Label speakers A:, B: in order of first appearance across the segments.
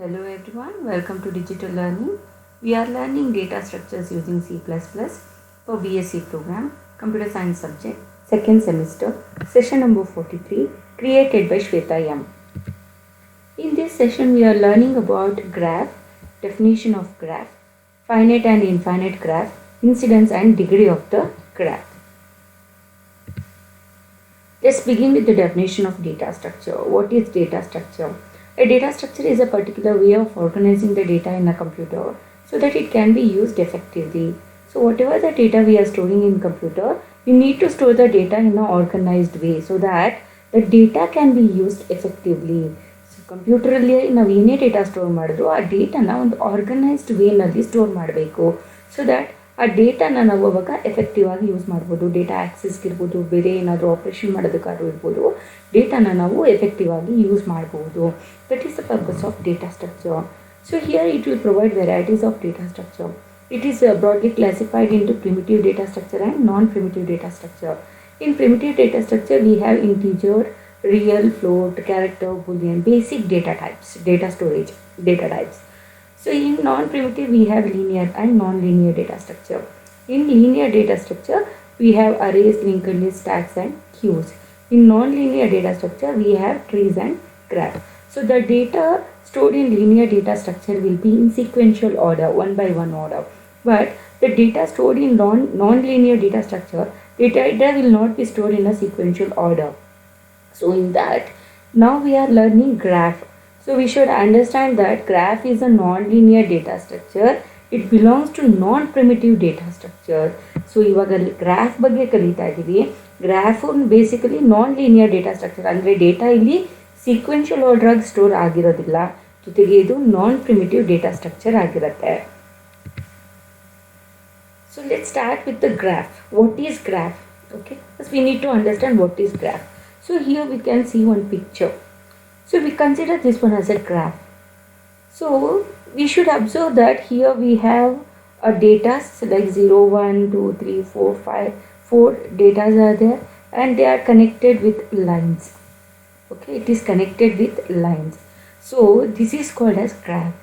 A: Hello everyone, welcome to Digital Learning. We are learning data structures using C++ for BSc program, Computer Science subject, second semester, session number 43, created by Shweta M. In this session, we are learning about graph, definition of graph, finite and infinite graph, incidence and degree of the graph. Let's begin with the definition of data structure. What is data structure? A data structure is a particular way of organizing the data in a computer so that it can be used effectively. So whatever the data we are storing in computer, we need to store the data in an organized way so that the data can be used effectively. So ಕಂಪ್ಯೂಟರಲ್ಲಿ ನಾವು ಏನೇ data store ಮಾಡಿದ್ರು ಆ ಡೇಟಾನ ಒಂದು organised ವೇನಲ್ಲಿ store ಮಾಡಬೇಕು so that ಆ ಡೇಟಾನ ನಾವು ಅವಾಗ effective ಆಗಿ ಯೂಸ್ ಮಾಡ್ಬೋದು. ಡೇಟಾ ಆಕ್ಸೆಸ್ಗೆ ಇರ್ಬೋದು, ಬೇರೆ ಏನಾದರೂ ಆಪ್ರೇಷನ್ ಮಾಡೋದಕ್ಕಾದ್ರೂ ಇರ್ಬೋದು, ಡೇಟಾನ ನಾವು ಎಫೆಕ್ಟಿವ್ ಆಗಿ ಯೂಸ್ ಮಾಡ್ಬೋದು. That is the purpose of data structure. So here it will provide varieties of data structure. It is broadly classified into primitive data structure and non-primitive data structure. In primitive data structure, we have integer, real, float, character, boolean, basic data types, data storage data types. So in non-primitive, we have linear and non-linear data structure. In linear data structure, we have arrays, linked lists, stacks and queues. In non-linear data structure, we have trees and graph. So the data stored in linear data structure will be in sequential order, one by one order. But the data stored in non-linear data structure, data will not be stored in a sequential order. So in that, now we are learning graph. So we should understand that graph is a non-linear data structure. It belongs to non-primitive data structure. So ಇವಾಗ graph ಬಗ್ಗೆ ಕಲಿತಾ ಇದ್ದೀವಿ. Graph basically non linear data structure, ಅಂದರೆ data ಇಲ್ಲಿ sequential order store ಆಗಿರೋದಿಲ್ಲ, ಜೊತೆಗೆ ಇದು ನಾನ್ primitive data structure ಆಗಿರುತ್ತೆ. So let's start with the graph. What is graph? Okay, first we need to understand what is graph. So here we can see one picture. So we consider this one as a graph. So we should observe that here we have a data like 0, 1, 2, 3, 4, 5. 4 data are there and they are connected with lines. Okay, it is connected with lines. So this is called as graph.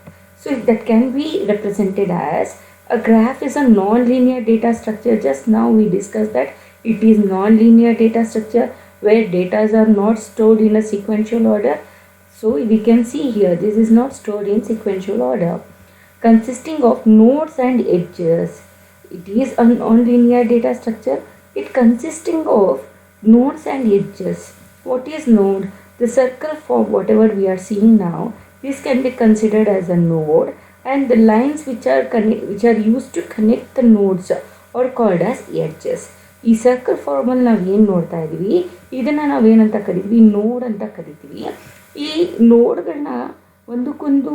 A: So that can be represented as a graph is a non-linear data structure. Just now we discussed that it is non-linear data structure where data are not stored in a sequential order. So we can see here this is not stored in sequential order. Consisting of nodes and edges. It is a non-linear data structure. It consisting of nodes and edges. What is node? The circle for whatever we are seeing now, this can be considered as a node, and the lines which are used to connect the nodes are called as edges. ಈ circle ಫಾರ್ಮಲ್ಲಿ ನಾವು ಏನು ನೋಡ್ತಾ ಇದ್ದೀವಿ, ಇದನ್ನು ನಾವೇನಂತ ಕರಿತೀವಿ, ನೋಡ್ ಅಂತ ಕರಿತೀವಿ. ಈ ನೋಡ್ಗಳನ್ನ ಒಂದಕ್ಕೊಂದು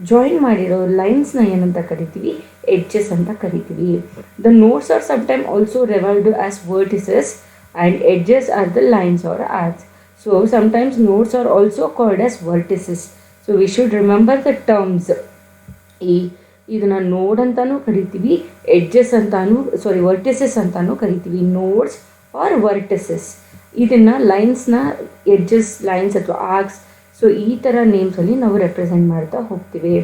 A: ಜಾಯಿನ್ ಮಾಡಿರೋ ಲೈನ್ಸ್ನ ಏನಂತ ಕರಿತೀವಿ, ಎಡ್ಜಸ್ ಅಂತ ಕರಿತೀವಿ. The nodes are sometime also referred as vertices and edges are the lines or arcs. So sometimes nodes are also called as vertices. So we should remember the terms. ಇದನ್ನು node ಅಂತಾನೂ ಕರಿತೀವಿ, edges ಅಂತಾನು vertices ಅಂತಾನೂ ಕರಿತೀವಿ. Notes are vertices, ಇದನ್ನು ಲೈನ್ಸ್ನ edges, lines ಅಥವಾ arcs, so ಈ ಥರ ನೇಮ್ಸಲ್ಲಿ ನಾವು ರೆಪ್ರೆಸೆಂಟ್ ಮಾಡ್ತಾ ಹೋಗ್ತೀವಿ.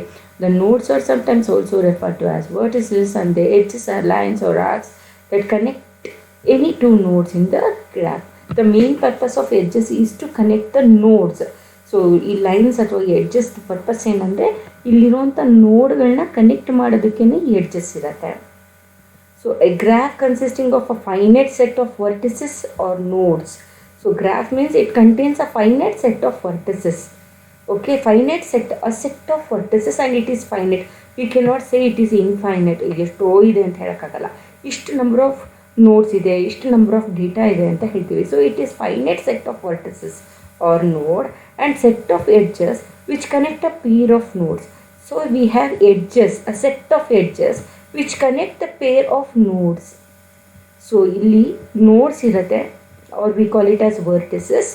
A: The nodes are sometimes also refer to as vertices and the edges are lines or arcs that connect any two nodes in the graph. The main purpose of edges is to connect the nodes. So ಈ lines ಅಥವಾ edges purpose ಏನಂದರೆ ಇಲ್ಲಿರುವಂಥ ನೋಡ್ಗಳನ್ನ connect ಮಾಡೋದಕ್ಕೇ edges ಇರುತ್ತೆ. So a graph consisting of a finite set of vertices or nodes. So graph means it contains a finite set of vertices. Okay, finite set, a set of vertices and it is finite. We can not say it is infinite, ಎಷ್ಟೋ ಇದೆ ಅಂತ ಹೇಳೋಕ್ಕಾಗಲ್ಲ. ಇಷ್ಟು number of notes ಇದೆ, ಇಷ್ಟು number of data ಇದೆ ಅಂತ ಹೇಳ್ತೀವಿ. So it is finite set of vertices or node and set of edges which connect a pair of nodes. So we have edges, a set of edges which connect the pair of nodes. So ಇಲ್ಲಿ nodes ಇರುತ್ತೆ, or we call it as vertices,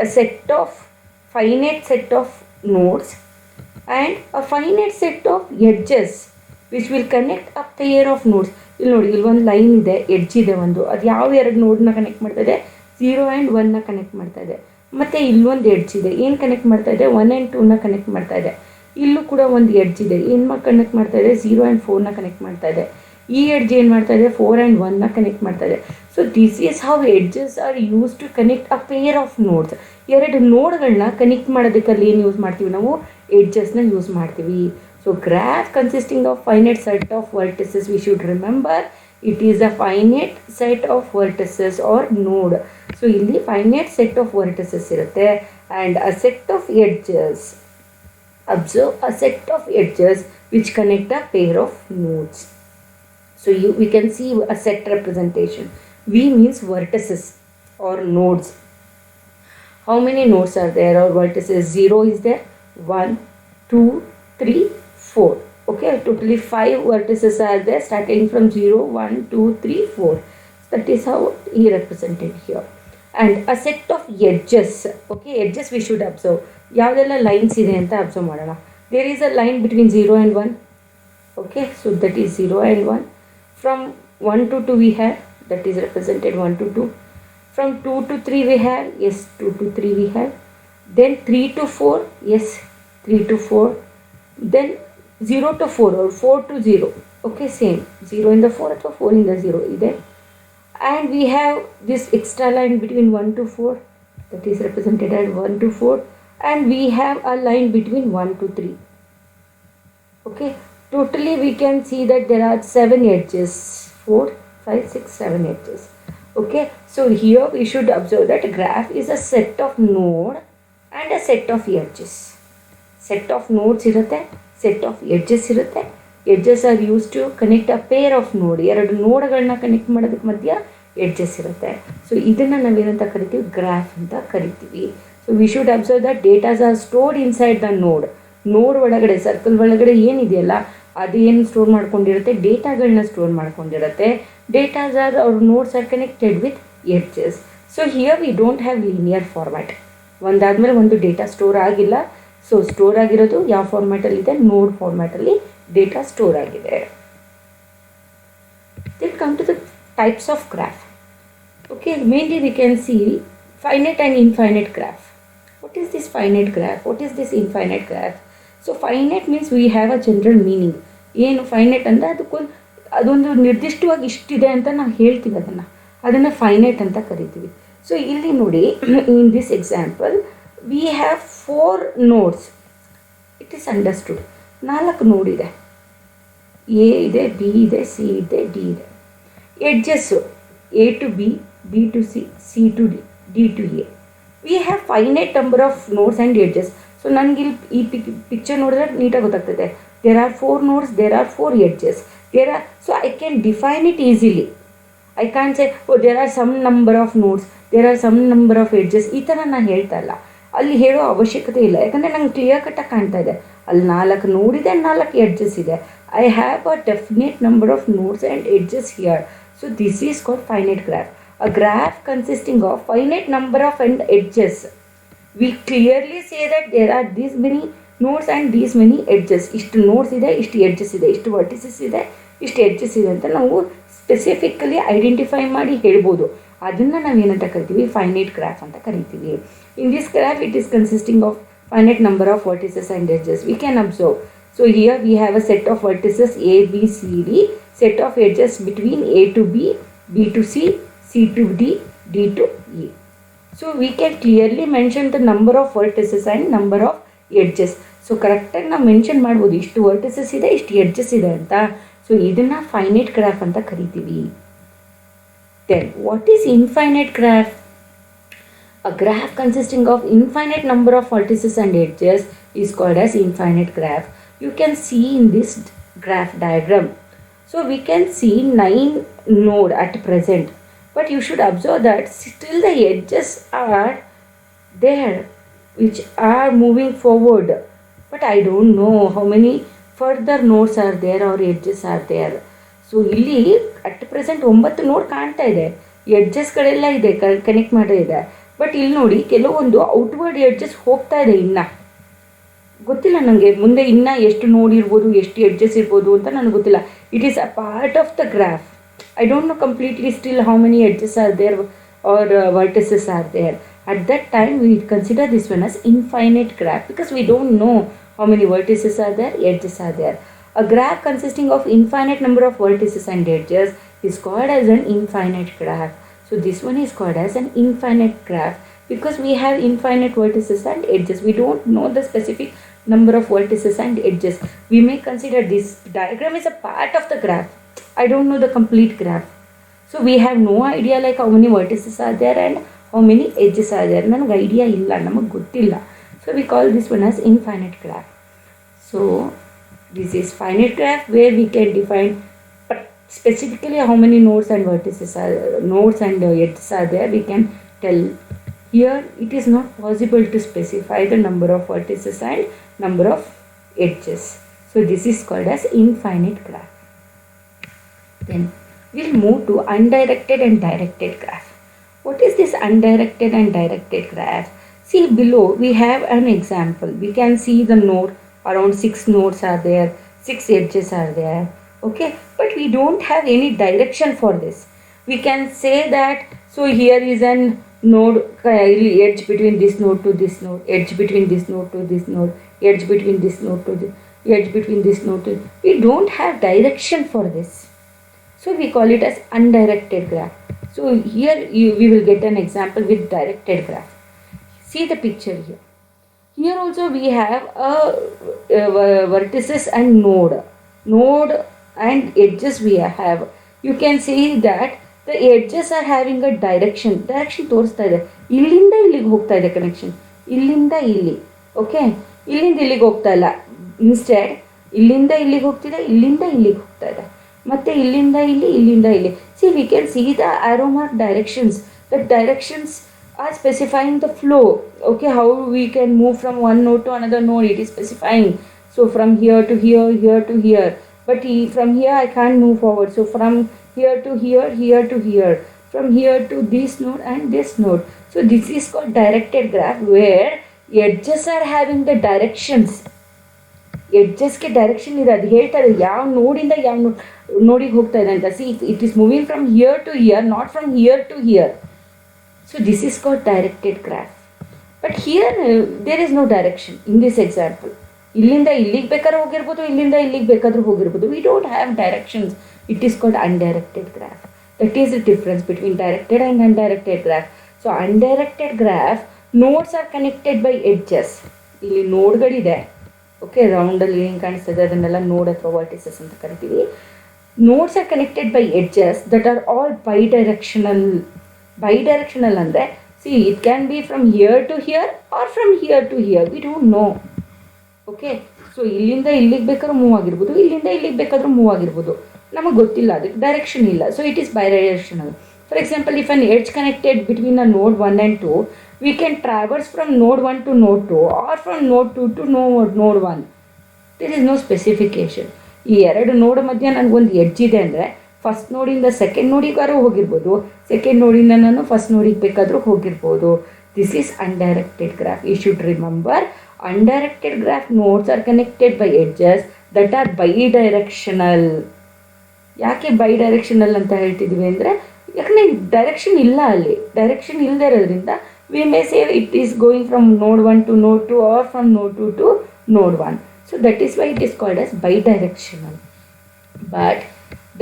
A: a set of finite set of nodes and a finite set of edges which will connect a pair of nodes. ಇಲ್ಲಿ ನೋಡಿ, ಇಲ್ಲಿ ಒಂದು line ಇದೆ, edge ಇದೆ ಒಂದು, ಅದು ಯಾವ ಎರಡು ನೋಡ್ನ ಕನೆಕ್ಟ್ ಮಾಡ್ತಾ ಇದೆ, 0 and 1ನ ಕನೆಕ್ಟ್ ಮಾಡ್ತಾ ಇದೆ. ಮತ್ತು ಇಲ್ಲೊಂದು ಎಡ್ಜ್ ಇದೆ, ಏನು ಕನೆಕ್ಟ್ ಮಾಡ್ತಾ ಇದೆ, 1 and 2ನ ಕನೆಕ್ಟ್ ಮಾಡ್ತಾ ಇದೆ. ಇಲ್ಲೂ ಕೂಡ ಒಂದು ಎಡ್ಜ್ ಇದೆ, ಏನು ಕನೆಕ್ಟ್ ಮಾಡ್ತಾ ಇದೆ, 0 and 4ನ ಕನೆಕ್ಟ್ ಮಾಡ್ತಾ ಇದೆ. ಈ ಎಡ್ಜ್ ಏನು ಮಾಡ್ತಾ ಇದೆ, 4 and 1ನ ಕನೆಕ್ಟ್ ಮಾಡ್ತಾ ಇದೆ. So this is how edges are use to connect a pair of nodes. ಎರಡು ನೋಡ್ಗಳನ್ನ ಕನೆಕ್ಟ್ ಮಾಡೋದಕ್ಕಲ್ಲಿ ಏನು ಯೂಸ್ ಮಾಡ್ತೀವಿ ನಾವು, ಎಡ್ಜಸ್ನ ಯೂಸ್ ಮಾಡ್ತೀವಿ. So graph consisting of finite set of vertices, we should remember it is a finite set of vertices or node. So ಇಲ್ಲಿ finite set of vertices ಇರುತ್ತೆ and a set of edges. Observe a set of edges which connect a pair of nodes. So we can see a set representation. V means vertices or nodes. How many nodes are there or vertices? 0 is there, 1, 2, 3, 4. Okay, totally 5 vertices are there starting from 0, 1, 2, 3, 4. That is how he represented here. And a set of edges. Okay, edges we should observe. ಯಾವುದೆಲ್ಲ lines ಇದೆ ಅಂತ observe ಮಾಡೋಣ. There is a line between 0 and 1. Okay, so that is 0 and 1. From 1 to 2 we have, that is represented 1 to 2. From 2 to 3 we have, yes, 2 to 3 we have. Then 3 to 4, yes, 3 to 4. Then 0 to 4 or 4 to 0. Okay, same, 0 in the 4 ಅಥವಾ 4 in the 0 ಇದೆ. And we have this extra line between 1 to 4, that is represented as 1 to 4. And we have a line between 1 to 3. Okay, totally we can see that there are 7 edges, 4, 5, 6, 7 edges. Okay, so here we should observe that graph is a set of node and a set of edges. Set of nodes irutte, set of edges irutte. Edges are used to connect a pair of node. ಎರಡು ನೋಡ್ಗಳನ್ನ connect ಮಾಡೋದಕ್ಕೆ ಮಧ್ಯ edges ಇರುತ್ತೆ. So ಇದನ್ನು ನಾವೇನಂತ ಕರಿತೀವಿ, graph ಅಂತ ಕರಿತೀವಿ. So we should observe that datas are stored inside the node. Node ಒಳಗಡೆ, ಸರ್ಕಲ್ ಒಳಗಡೆ ಏನಿದೆಯಲ್ಲ ಅದೇನು ಸ್ಟೋರ್ ಮಾಡ್ಕೊಂಡಿರುತ್ತೆ, ಡೇಟಾಗಳನ್ನ ಸ್ಟೋರ್ ಮಾಡ್ಕೊಂಡಿರುತ್ತೆ. ಡೇಟಾಸ್ ಆರ್ ಅವ್ರ nodes are connected with edges. So here we don't have linear format. ಒಂದಾದ್ಮೇಲೆ ಒಂದು ಡೇಟಾ ಸ್ಟೋರ್ ಆಗಿಲ್ಲ. ಸೊ ಸ್ಟೋರ್ ಆಗಿರೋದು ಯಾವ ಫಾರ್ಮ್ಯಾಟಲ್ಲಿದೆ, ನೋಡ್ ಫಾರ್ಮ್ಯಾಟಲ್ಲಿ ಡೇಟಾ ಸ್ಟೋರ್ ಆಗಿದೆ. Then come to the types of graph. Okay, mainly we can see finite and infinite graph. What is this finite graph? What is this infinite graph? So finite means we have a general meaning. ಏನು finite ಅಂದರೆ ಅದೊಂದು ನಿರ್ದಿಷ್ಟವಾಗಿ ಇಷ್ಟಿದೆ ಅಂತ ನಾವು ಹೇಳ್ತೀವಿ, ಅದನ್ನು finite ಅಂತ ಕರಿತೀವಿ. ಸೊ ಇಲ್ಲಿ ನೋಡಿ, in this example we have 4 notes. It is understood. 4 ನೋಡ್ ಇದೆ, ಎ ಇದೆ, ಬಿ ಇದೆ, ಸಿ ಇದೆ, ಡಿ ಇದೆ. Edges A to B, B to C, C to D, D to A. We have finite number of nodes and edges. So ನನಗೆ ಇಲ್ಲಿ ಈ picture ನೋಡಿದ್ರೆ ನೀಟಾಗಿ ಗೊತ್ತಾಗ್ತದೆ. There are 4 nodes, there are 4 edges, so I can define it easily. I can say there are some number of nodes, there are some number of edges, ಈ ಥರ ನಾನು ಹೇಳ್ತಾ ಇಲ್ಲ. ಅಲ್ಲಿ ಹೇಳೋ ಅವಶ್ಯಕತೆ ಇಲ್ಲ, ಯಾಕಂದರೆ ನಂಗೆ ಕ್ಲಿಯರ್ ಕಟ್ಟಾಗಿ ಕಾಣ್ತಾ ಇದೆ. ಅಲ್ಲಿ 4 ನೋಡಿದೆ, 4 ಎಡ್ಜಸ್ ಇದೆ. I have a definite number of nodes and edges here. So this is called finite graph. A graph consisting of finite number of edges. We clearly say that there are these many nodes and these many edges. ಇಷ್ಟು notes ಇದೆ, ಇಷ್ಟು edges ಇದೆ, ಇಷ್ಟು vertices ಇದೆ, ಇಷ್ಟು edges ಇದೆ ಅಂತ ನಾವು ಸ್ಪೆಸಿಫಿಕಲಿ ಐಡೆಂಟಿಫೈ ಮಾಡಿ ಹೇಳ್ಬೋದು. ಅದನ್ನು ನಾವೇನಂತ ಕರಿತೀವಿ, ಫೈನೈಟ್ ಗ್ರಾಫ್ ಅಂತ ಕರಿತೀವಿ. In this graph it is consisting of finite number of vertices and edges. We can observe. So here we have a set of vertices A, B, C, D, set of edges between A to B, B to C, C to D, D to E. So we can clearly mention the number of vertices and number of edges. So ಕರೆಕ್ಟಾಗಿ ನಾವು mention ಮಾಡ್ಬೋದು, ಇಷ್ಟು vertices ಇದೆ, ಇಷ್ಟು edges ಇದೆ ಅಂತ. So ಇದನ್ನು finite graph ಅಂತ ಕರಿತೀವಿ. Then what is infinite graph? A graph consisting of infinite number of vertices and edges is called as infinite graph. You can see in this graph diagram. So we can see 9 nodes at present, but you should observe that still the edges are there which are moving forward, but I don't know how many further nodes are there or edges are there. So ಇಲ್ಲಿ at present 9 ನೋಡ್ ಕಾಣ್ತಾ ಇದೆ, ಎಡ್ಜಸ್ಗಳೆಲ್ಲ ಇದೆ, connect ಮಾಡಿದೆ. But ಇಲ್ಲಿ ನೋಡಿ, ಕೆಲವೊಂದು outward edges ಹೋಗ್ತಾ ಇದೆ. ಇನ್ನು ಗೊತ್ತಿಲ್ಲ ನನಗೆ ಮುಂದೆ ಇನ್ನೂ ಎಷ್ಟು ನೋಡಿರ್ಬೋದು, ಎಷ್ಟು ಎಡ್ಜಸ್ ಇರ್ಬೋದು ಅಂತ ನನಗೆ ಗೊತ್ತಿಲ್ಲ. It is a part of the graph. I don't know completely still how many edges are there are vertices are there. At that time, we consider this one as infinite graph because we don't know how many vertices are there, edges are there. A graph consisting of infinite number of vertices and edges is called as an infinite graph. So this one is called as an infinite graph because we have infinite vertices and edges. We don't know the specific number of vertices and edges. We may consider this diagram is a part of the graph. I don't know the complete graph. So we have no idea like how many vertices are there and how many edges are there. Namaga idea illa, namaga gottilla. So we call this one as infinite graph. So this is finite graph where we can define specifically how many nodes and vertices are nodes and edges are there. We can tell. Here it is not possible to specify the number of vertices and number of edges. So this is called as infinite graph. Then we'll move to undirected and directed graph. What is this undirected and directed graph? See below we have an example. We can see the node, around 6 nodes are there, 6 edges are there. Okay, but we don't have any direction for this. We can say that, so here is an node, edge between this node to this node, edge between this node to this node, edge between this node to this, edge between this node to. We don't have direction for this. So we call it as undirected graph. So here we will get an example with directed graph. See the picture here. Here also we have a vertices and node and edges we have. You can see that the edges are having a direction ತೋರಿಸ್ತಾ ಇದೆ. ಇಲ್ಲಿಂದ ಇಲ್ಲಿಗೆ ಹೋಗ್ತಾ ಇದೆ connection, ಇಲ್ಲಿಂದ ಇಲ್ಲಿ. Okay, ಇಲ್ಲಿಂದ ಇಲ್ಲಿಗೆ ಹೋಗ್ತಾ ಇಲ್ಲ, ಇನ್ಸ್ಟೆಡ್ ಇಲ್ಲಿಂದ ಇಲ್ಲಿಗೆ ಹೋಗ್ತಿದೆ, ಇಲ್ಲಿಂದ ಇಲ್ಲಿಗೆ ಹೋಗ್ತಾ ಇದೆ, ಮತ್ತೆ ಇಲ್ಲಿಂದ ಇಲ್ಲಿ. C we can see the arrow mark directions. The directions are specifying the flow. Okay, how we can move from one node to another node, it is specifying. So from here to here, here to here, but from here I can't move forward. So from here to here, here to here, from here to this node and this node. So this is called directed graph where edges are having the directions. ಎಡ್ಜಸ್ಗೆ direction ಇದೆ, ಅದು ಹೇಳ್ತಾರೆ ಯಾವ ನೋಡಿಂದ ಯಾವ ನೋಡಿಗೆ ಹೋಗ್ತಾ ಇದೆ ಅಂತ. See it is moving from here to here, not from here to here. So this is called directed graph. But here there is no direction in this example. ಇಲ್ಲಿಂದ ಇಲ್ಲಿಗೆ ಬೇಕಾದ್ರೂ ಹೋಗಿರ್ಬೋದು, ಇಲ್ಲಿಂದ ಇಲ್ಲಿಗೆ ಬೇಕಾದ್ರೂ ಹೋಗಿರ್ಬೋದು. We don't have directions. It is called undirected graph. That is the difference between directed and undirected graph. So undirected graph, nodes are connected by edges. ಇಲ್ಲಿ ನೋಡ್ಗಳಿದೆ. Okay, ರೌಂಡಲ್ಲಿ ಏನು ಕಾಣಿಸ್ತದೆ ಅದನ್ನೆಲ್ಲ ನೋಡ್ ಅಥವಾ ವರ್ಟಿಸಸ್ ಅಂತ ಕರಿತೀವಿ. Nodes are connected by edges that are all bidirectional. Bidirectional ಅಂದರೆ see it can be from here to here or from here to here. We don't know. Okay, so ಇಲ್ಲಿಂದ ಇಲ್ಲಿಗೆ ಬೇಕಾದ್ರೂ ಮೂವ್ ಆಗಿರ್ಬೋದು, ಇಲ್ಲಿಂದ ಇಲ್ಲಿಗೆ ಬೇಕಾದ್ರೂ ಮೂವ್ ಆಗಿರ್ಬೋದು, ನಮಗೆ ಗೊತ್ತಿಲ್ಲ, ಅದಕ್ಕೆ ಡೈರೆಕ್ಷನ್ ಇಲ್ಲ. So it is bidirectional. For example, if an edge connected between a node 1 and 2, we can traverse from node 1 to node 2 or from node 2 to node 1. There is no specification. ಈ ಎರಡು ನೋಡ್ ಮಧ್ಯೆ ನನಗೊಂದು edge ಇದೆ ಅಂದರೆ first ನೋಡಿಂದ second ನೋಡಿಗಾರು ಹೋಗಿರ್ಬೋದು, ಸೆಕೆಂಡ್ ನೋಡಿಂದ ನಾನು ಫಸ್ಟ್ ನೋಡಿಗೆ ಬೇಕಾದರೂ ಹೋಗಿರ್ಬೋದು. This is undirected graph. You should remember, undirected graph nodes are connected by edges that are bidirectional. ಯಾಕೆ ಬೈಡೈರೆಕ್ಷನಲ್ ಅಂತ ಹೇಳ್ತಿದ್ವಿ ಅಂದರೆ, ಯಾಕಂದರೆ ಡೈರೆಕ್ಷನ್ ಇಲ್ಲ, ಅಲ್ಲಿ ಡೈರೆಕ್ಷನ್ ಇಲ್ಲದೆ ಇರೋದ್ರಿಂದ we may say it is going from node 1 to node 2 or from node 2 to node 1. So that is why it is called as bidirectional. But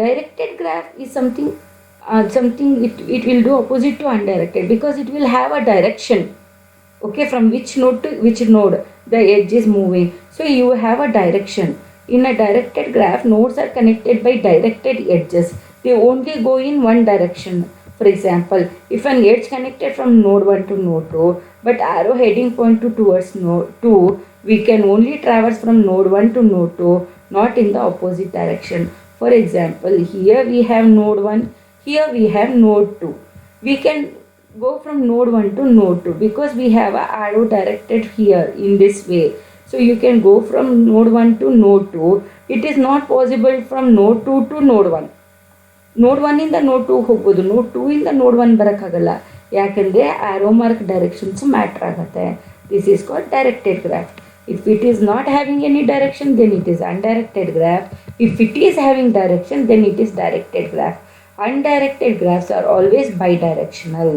A: directed graph is something it will do opposite to undirected because it will have a direction. Okay, from which node to which node the edge is moving. So you have a direction. In a directed graph, nodes are connected by directed edges. They only go in one direction. For example, if an edge connected from node 1 to node 2, but arrow heading point towards node 2, we can only traverse from node 1 to node 2, not in the opposite direction. For example, here we have node 1, here we have node 2. We can go from node 1 to node 2 because we have an arrow directed here in this way. So you can go from node 1 to node 2. It is not possible from node 2 to node 1. ನೋಡ್ 1 ಇಂದ ನೋಡ್ 2 ಹೋಗ್ಬೋದು, ನೋಡ್ 2 ಇಂದ ನೋಡ್ 1 ಬರೋಕ್ಕಾಗಲ್ಲ, ಯಾಕೆಂದರೆ arrow mark directions matter ಆಗುತ್ತೆ. This is called directed graph. If it is not having any direction, then it is undirected graph. If it is having direction, then it is directed graph. Undirected graphs are always bidirectional.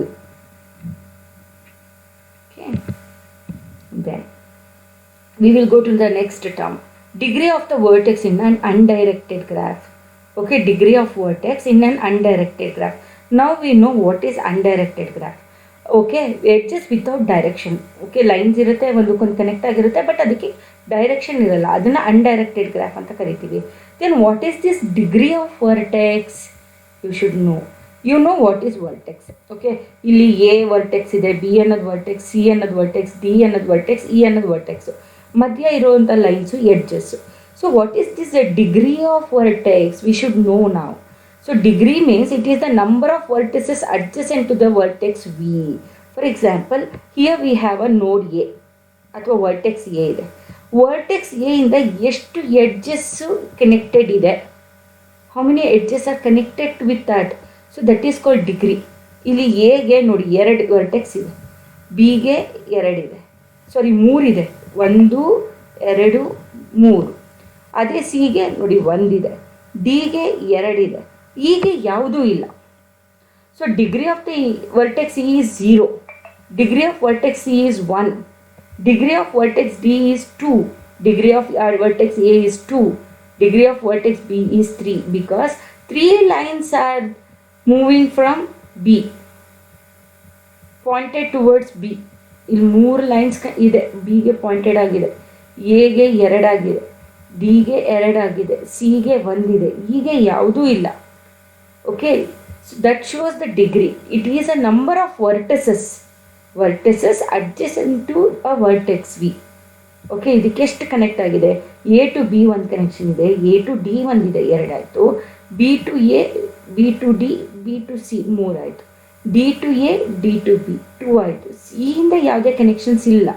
A: We will go to the next term. Degree of the vertex in an undirected graph. Okay, degree of vertex in an undirected graph. Now we know what is undirected graph. Okay, edges without direction. Okay, lines ಇರುತ್ತೆ, ಒಂದಕ್ಕೊಂದು connect ಆಗಿರುತ್ತೆ, but ಅದಕ್ಕೆ direction ಇರಲ್ಲ. ಅದನ್ನು ಅನ್ಡೈರೆಕ್ಟೆಡ್ graph ಅಂತ ಕರಿತೀವಿ. Then what is this degree of vertex? You should know. You know what is vertex. Okay, ಇಲ್ಲಿ A vertex ಇದೆ, ಬಿ ಅನ್ನೋದು ವರ್ಟೆಕ್ಸ್, ಸಿ ಅನ್ನೋದು ವರ್ಟೆಕ್ಸ್, ಡಿ ಅನ್ನೋದು ವರ್ಟೆಕ್ಸ್, ಇ ಅನ್ನೋದು ವರ್ಟೆಕ್ಸು. ಮಧ್ಯ ಇರುವಂಥ lines edges. So what is this degree of vertex? We should know ನಾವು. So degree means it is the number of vertices adjacent to the vertex V. For example, here we have a node A ಅಥವಾ vertex A ಇದೆ. Vertex A ಇಂದ ಎಷ್ಟು edges connected ಇದೆ? How many edges are connected with that? So that is called degree. ಇಲ್ಲಿ A ಗೆ ನೋಡಿ 2 vertex ಇದೆ, B ಗೆ 2 ಇದೆ, ಸಾರಿ 3 ಇದೆ, 1 2 3. ಅದೇ C ಗೆ ನೋಡಿ 1 ಇದೆ, D ಗೆ 2 ಇದೆ, ಈಗ ಯಾವುದೂ ಇಲ್ಲ. So degree of the vertex E is 0, degree of vertex C is 1, degree of vertex D is 2, degree of vertex A is 2, degree of vertex B is 3, because 3 lines are moving from B pointed towards B. ಇಲ್ಲಿ 3 lines ಇದೆ, ಬಿಗೆ pointed ಆಗಿದೆ, ಎಗೆ 2 ಆಗಿದೆ, ಡಿಗೆ 2 ಆಗಿದೆ, ಸಿಗೆ 1 ಇದೆ, ಹೀಗೆ ಯಾವುದೂ ಇಲ್ಲ. Okay, so that shows the degree. It is a number of vertices adjacent to a vertex V. Okay, ಇದಕ್ಕೆ ಎಷ್ಟು ಕನೆಕ್ಟ್ ಆಗಿದೆ? ಎ ಟು ಬಿ ಒಂದು ಕನೆಕ್ಷನ್ ಇದೆ, ಎ ಟು ಡಿ ಒಂದಿದೆ, 2 ಆಯಿತು, B to A, B to D, B to C 3 ಆಯಿತು, D to A, D to B 2 ಆಯಿತು, ಸಿಯಿಂದ ಯಾವುದೇ ಕನೆಕ್ಷನ್ಸ್ ಇಲ್ಲ.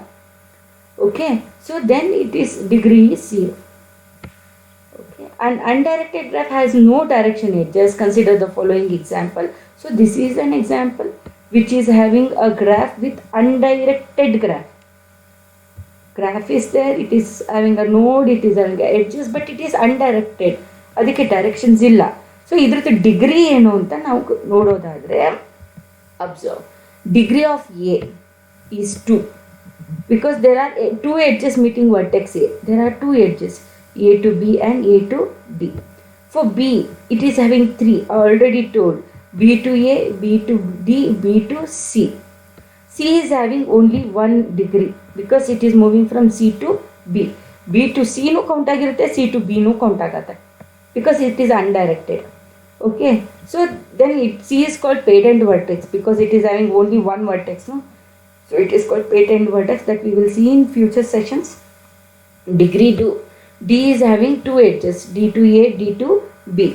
A: Okay, so then it is degree is 0. An undirected graph has no direction edges. Consider the following example. So this is an example which is having a graph with undirected graph. Graph is there, it is having a node, it is having edges, but it is undirected. ಅದಕ್ಕೆ directions ಇಲ್ಲ. So ಇದ್ರದ್ದು degree ಏನು ಅಂತ ನಾವು ನೋಡೋದಾದರೆ, observe, degree of A is 2 because there are 2 edges meeting vertex A. There are 2 edges, A to B and A to D. For B, it is having 3, I already told, B to A, B to D, B to C. C is having only 1 degree because it is moving from C to B. B to C no count ಆಗಿರುತ್ತೆ, C to B no count ಆಗುತ್ತೆ because it is undirected. Okay, so then C is called patent vertex because it is having only 1 vertex, no? So it is called patent vertex that we will see in future sessions. Degree to D is having 2 edges, D to A, D to B,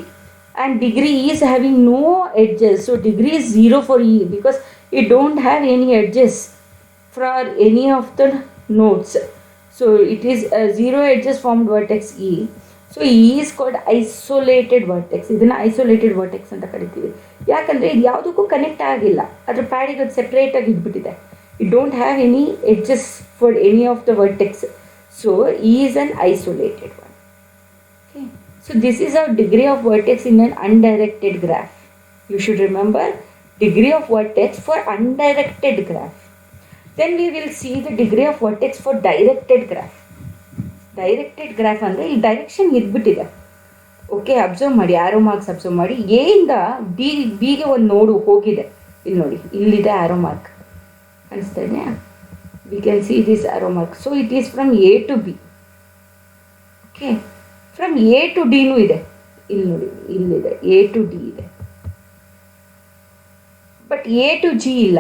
A: and degree E is having no edges. So degree is 0 for E because it don't have any edges for any of the nodes. So it is 0 edges formed vertex E. So E is called isolated vertex. ಇದನ್ನು isolated vertex ಅಂತ ಕರಿತೀವಿ. ಯಾಕಂದರೆ ಇದು ಯಾವುದಕ್ಕೂ connect ಆಗಿಲ್ಲ, ಅದರ ಪ್ಯಾಡಿಗೆ ಅದು ಸೆಪ್ರೇಟಾಗಿ ಇದ್ಬಿಟ್ಟಿದೆ. It don't have any edges for any of the vertex. So E is an isolated one. Okay. So this is our degree of vertex in an undirected graph. You should remember degree of vertex for undirected graph. Then we will see the degree of vertex for directed graph. Directed graph ಅಂದರೆ ಇಲ್ಲಿ direction ಇದ್ಬಿಟ್ಟಿದೆ. Okay, observe ಮಾಡಿ, ಆರೋ marks observe ಮಾಡಿ. A ಇಂದ ಬಿಗೆ ಒಂದು ನೋಡು ಹೋಗಿದೆ, ಇಲ್ಲಿ ನೋಡಿ, ಇಲ್ಲಿದೆ ಆರೋ ಮಾರ್ಕ್, ಅನಿಸ್ತಾ ಇದೆಯಾ? We can see this arrow mark. So it is from A to B. Okay, from A to D ನೂ ಇದೆ, ಇಲ್ಲಿ ನೋಡಿ, ಇಲ್ಲಿದೆ, A to D ಇದೆ, ಬಟ್ A to G ಇಲ್ಲ,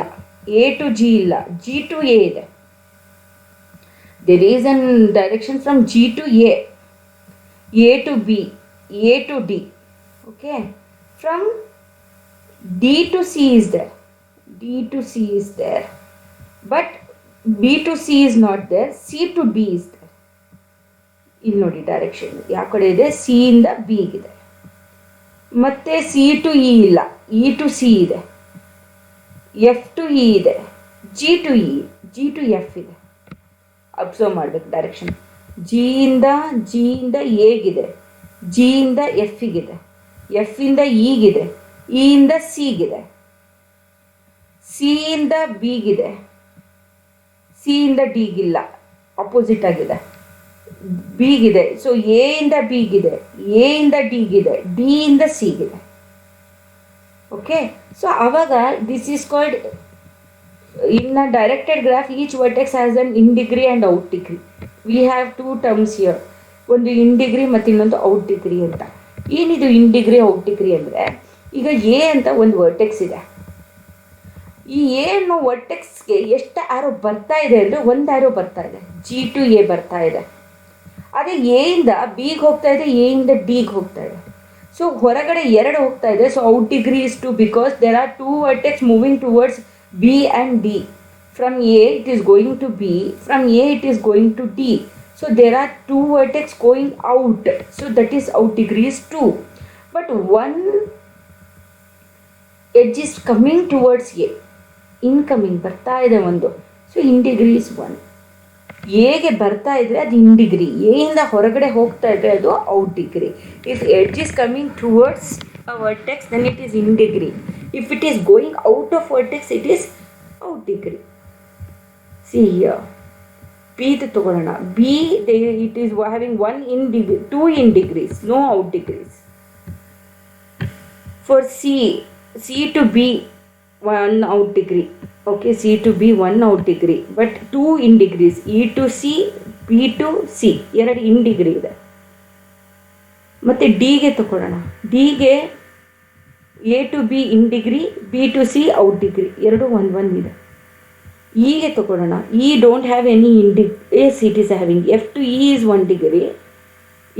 A: A to G ಇಲ್ಲ, G to A ಇದೆ. There is an direction from G to A to B, A to D. Okay, from D to C is there, D to C is there, but B to C is not there, C to D is there. ಇಲ್ಲಿ ನೋಡಿ direction ಯಾವ ಕಡೆ ಇದೆ, C ಇಂದ B ಇದೆ, ಮತ್ತೆ C to E ಇಲ್ಲ, E to C ಇದೆ, ಎಫ್ ಟು ಇ ಇದೆ, G to E, G to F ಇದೆ. ಅಬ್ಸರ್ವ್ ಮಾಡಬೇಕು ಡೈರೆಕ್ಷನ್. ಜಿಯಿಂದ ಎಗಿದೆ, ಜಿಯಿಂದ ಎಫ್ಗಿದೆ, ಎಫ್ಫಿಂದ ಈಗಿದೆ, ಇಯಿಂದ ಸಿಗಿದೆ, ಸಿಯಿಂದ ಬಿಗಿದೆ, ಸಿಯಿಂದ ಡಿಗಿಲ್ಲ, ಅಪೋಸಿಟ್ ಆಗಿದೆ. ಬಿಗಿದೆ. ಸೊ ಎ ಇಂದ ಬಿಗಿದೆ, ಎ ಇಂದ ಡಿಗಿದೆ, ಡಿ ಇಂದ ಸಿಗಿದೆ. ಓಕೆ, ಸೊ ಆವಾಗ this is called in a directed graph each vertex has an in degree and out degree. We have two terms here, ಒಂದು ಇನ್ ಡಿಗ್ರಿ ಮತ್ತು ಇನ್ನೊಂದು ಔಟ್ ಡಿಗ್ರಿ ಅಂತ. ಏನಿದು ಇನ್ degree out degree ಅಂದರೆ, ಈಗ A ಅಂತ ಒಂದು ವರ್ಟೆಕ್ಸ್ ಇದೆ. ಈ ಎ ಅನ್ನೋ ವರ್ಟೆಕ್ಸ್ಗೆ ಎಷ್ಟು ಆ್ಯರೋ ಬರ್ತಾ ಇದೆ ಅಂದರೆ ಒಂದು ಆ್ಯರೋ ಬರ್ತಾ ಇದೆ, ಜಿ ಟು ಎ ಬರ್ತಾ ಇದೆ. ಅದೇ ಎ ಇಂದ ಬಿಗೆ ಹೋಗ್ತಾ ಇದೆ, ಎ ಇಂದ ಡಿಗೆ ಹೋಗ್ತಾ ಇದೆ. ಸೊ ಹೊರಗಡೆ ಎರಡು ಹೋಗ್ತಾ ಇದೆ. So out degree is two, because there are two vertex moving towards B and D. From A it is going to B, from A it is going to D. So there are two vertex going out, so that is out degree is 2. But one edge is coming towards A, incoming ಬರ್ತಾ ಇದೆ ಒಂದು, so in degree is 1. ಎಗೆ ಬರ್ತಾ ಇದ್ರೆ ಅದು in degree, A ಇಂದ ಹೊರಗಡೆ ಹೋಗ್ತಾ ಇದ್ರೆ ಅದು out degree. If edge is coming towards a vertex then it is in degree. If it is going out of vertex it is out degree. See here ಬಿದು ತಗೊಳ್ಳೋಣ. B it is having one in degree, two in degrees, no out degrees. For C to B one out degree. Okay, C to B one out degree, but two in degrees. E to C, B to C ಎರಡು in degree ಇದೆ. ಮತ್ತು ಡಿಗೆ ತಗೊಳ್ಳೋಣ. ಡಿಗೆ A to B in degree, B to C out degree, ಎರಡು ಒಂದು ಇದೆ. ಇಗೆ ತಗೊಳ್ಳೋಣ. E don't have any in degree, as it is having. F to E is one degree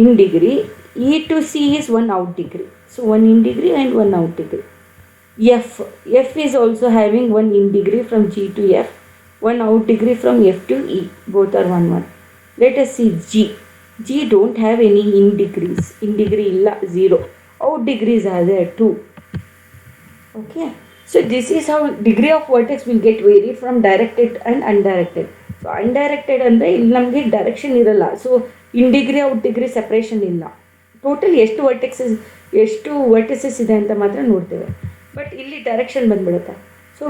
A: in degree, E to C is one out degree. So one in degree and one out degree. F is also having one in degree from G to F, one out degree from F to E. Both are 1. Let us see G. G don't have any in degrees. In degree illa 0. Out degrees are there 2. Okay. So this is how degree of vertex will get varied from directed and undirected. So undirected ಅಂದರೆ ಇಲ್ಲಿ ನಮಗೆ direction ಇರಲ್ಲ. So in degree out degree separation ಇಲ್ಲ. Total ಎಷ್ಟು vertexes ಇದೆ ಅಂತ ಮಾತ್ರ ನೋಡ್ತೇವೆ. ಬಟ್ ಇಲ್ಲಿ ಡೈರೆಕ್ಷನ್ ಬಂದ್ಬಿಡುತ್ತೆ. So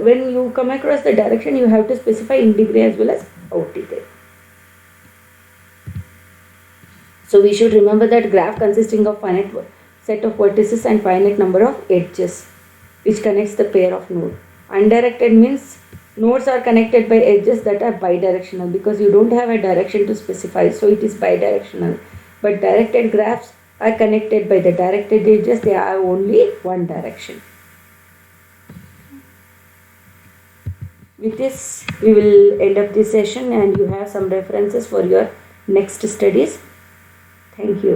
A: when you come across the direction you have to specify in degree as well as out degree. So we should remember that graph consisting of finite set of vertices and finite number of edges which connects the pair of node. Undirected means nodes are connected by edges that are bidirectional because you don't have a direction to specify, so it is bidirectional. But directed graphs are connected by the directed edges, they are only one direction. With this we will end up this session and you have some references for your next studies. Thank you.